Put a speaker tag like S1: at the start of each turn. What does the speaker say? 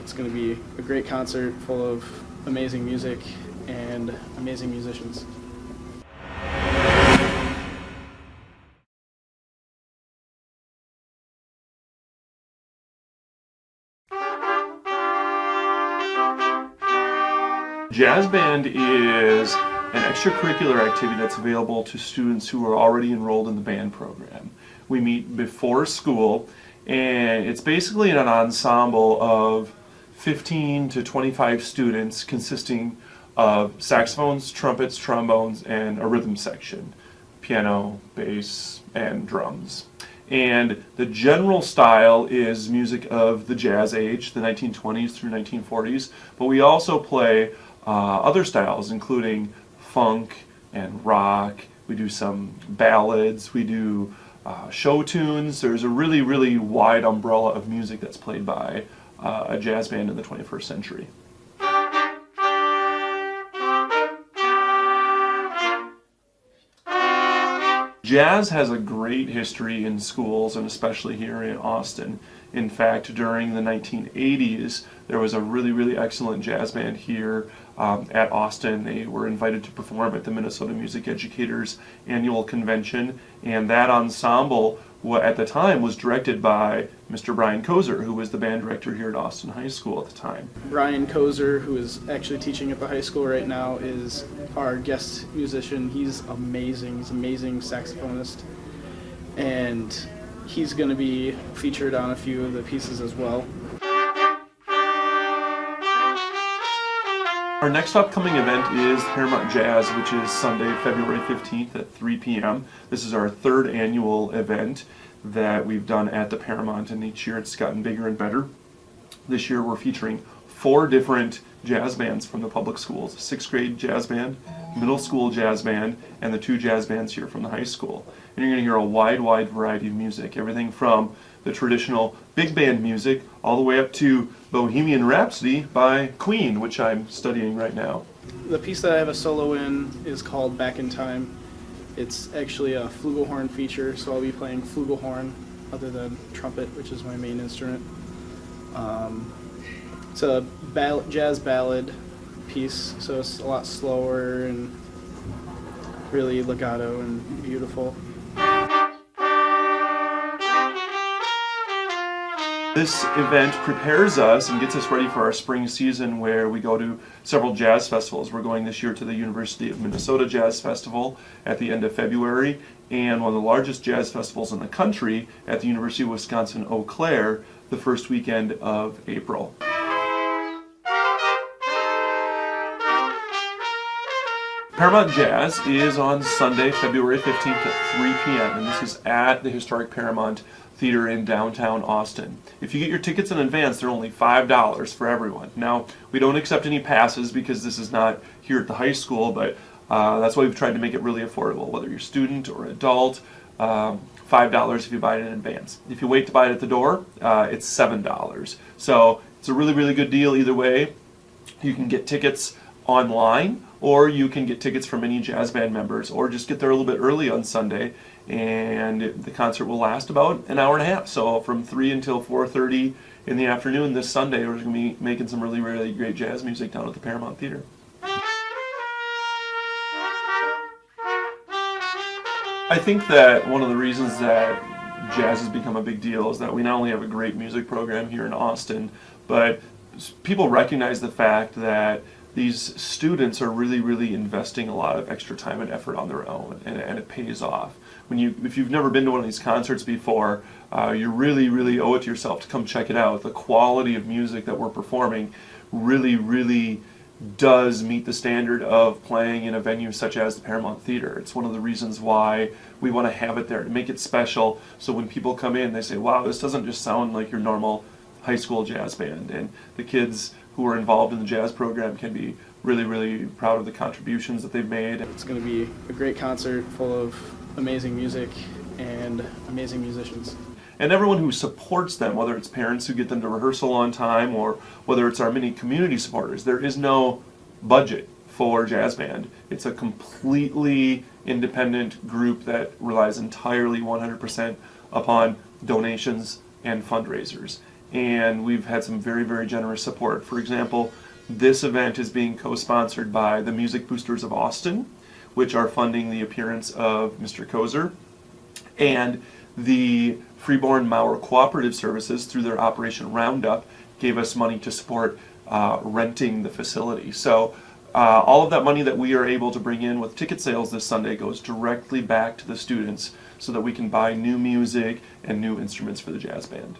S1: It's going to be a great concert full of amazing music and amazing musicians.
S2: Jazz band is an extracurricular activity that's available to students who are already enrolled in the band program. We meet before school, and it's basically an ensemble of 15 to 25 students consisting of saxophones, trumpets, trombones, and a rhythm section, piano, bass, and drums. And the general style is music of the jazz age, the 1920s through 1940s, but we also play other styles, including funk and rock. We do some ballads, we do show tunes. There's a really, really wide umbrella of music that's played by a jazz band in the 21st century. Jazz has a great history in schools, and especially here in Austin. In fact, during the 1980s, there was a really, really excellent jazz band here at Austin. They were invited to perform at the Minnesota Music Educators Annual Convention, and that ensemble at the time was directed by Mr. Brian Kozer, who was the band director here at Austin High School at the time.
S1: Brian Kozer, who is actually teaching at the high school right now, is our guest musician. He's amazing. He's an amazing saxophonist, and he's going to be featured on a few of the pieces as well.
S2: Our next upcoming event is Paramount Jazz, which is Sunday, February 15th at 3 p.m. This is our third annual event that we've done at the Paramount, and each year it's gotten bigger and better. This year we're featuring 4 different jazz bands from the public schools: 6th grade jazz band, middle school jazz band, and the 2 jazz bands here from the high school. And you're going to hear a wide variety of music, everything from the traditional big band music all the way up to Bohemian Rhapsody by Queen, which I'm studying right now.
S1: The piece that I have a solo in is called Back in Time. It's actually a flugelhorn feature, so I'll be playing flugelhorn other than trumpet, which is my main instrument. It's a jazz ballad piece, so it's a lot slower and really legato and beautiful.
S2: This event prepares us and gets us ready for our spring season, where we go to several jazz festivals. We're going this year to the University of Minnesota Jazz Festival at the end of February, and one of the largest jazz festivals in the country at the University of Wisconsin-Eau Claire the first weekend of April. Paramount Jazz is on Sunday, February 15th at 3 p.m., and this is at the historic Paramount Theater in downtown Austin. If you get your tickets in advance, they're only $5 for everyone. Now, we don't accept any passes because this is not here at the high school, but that's why we've tried to make it really affordable, whether you're student or adult. $5 if you buy it in advance. If you wait to buy it at the door, it's $7. So it's a really, really good deal either way. You can get tickets online, or you can get tickets from any jazz band members, or just get there a little bit early on Sunday, and the concert will last about an hour and a half. So from 3 until 4:30 in the afternoon this Sunday, we're going to be making some really, really great jazz music down at the Paramount Theater. I think that one of the reasons that jazz has become a big deal is that we not only have a great music program here in Austin, but people recognize the fact that these students are really, really investing a lot of extra time and effort on their own, and it pays off. If you've never been to one of these concerts before, you really, really owe it to yourself to come check it out. The quality of music that we're performing really, really does meet the standard of playing in a venue such as the Paramount Theater. It's one of the reasons why we want to have it there, to make it special, so when people come in, they say, wow, this doesn't just sound like your normal high school jazz band. And the kids who are involved in the jazz program can be really, really proud of the contributions that they've made.
S1: It's going to be a great concert full of amazing music and amazing musicians.
S2: And everyone who supports them, whether it's parents who get them to rehearsal on time, or whether it's our many community supporters, there is no budget for jazz band. It's a completely independent group that relies entirely 100% upon donations and fundraisers. and we've had some very, very generous support. For example, this event is being co-sponsored by the Music Boosters of Austin, which are funding the appearance of Mr. Kozer, and the Freeborn Mauer Cooperative Services, through their Operation Roundup, gave us money to support renting the facility. So all of that money that we are able to bring in with ticket sales this Sunday goes directly back to the students so that we can buy new music and new instruments for the jazz band.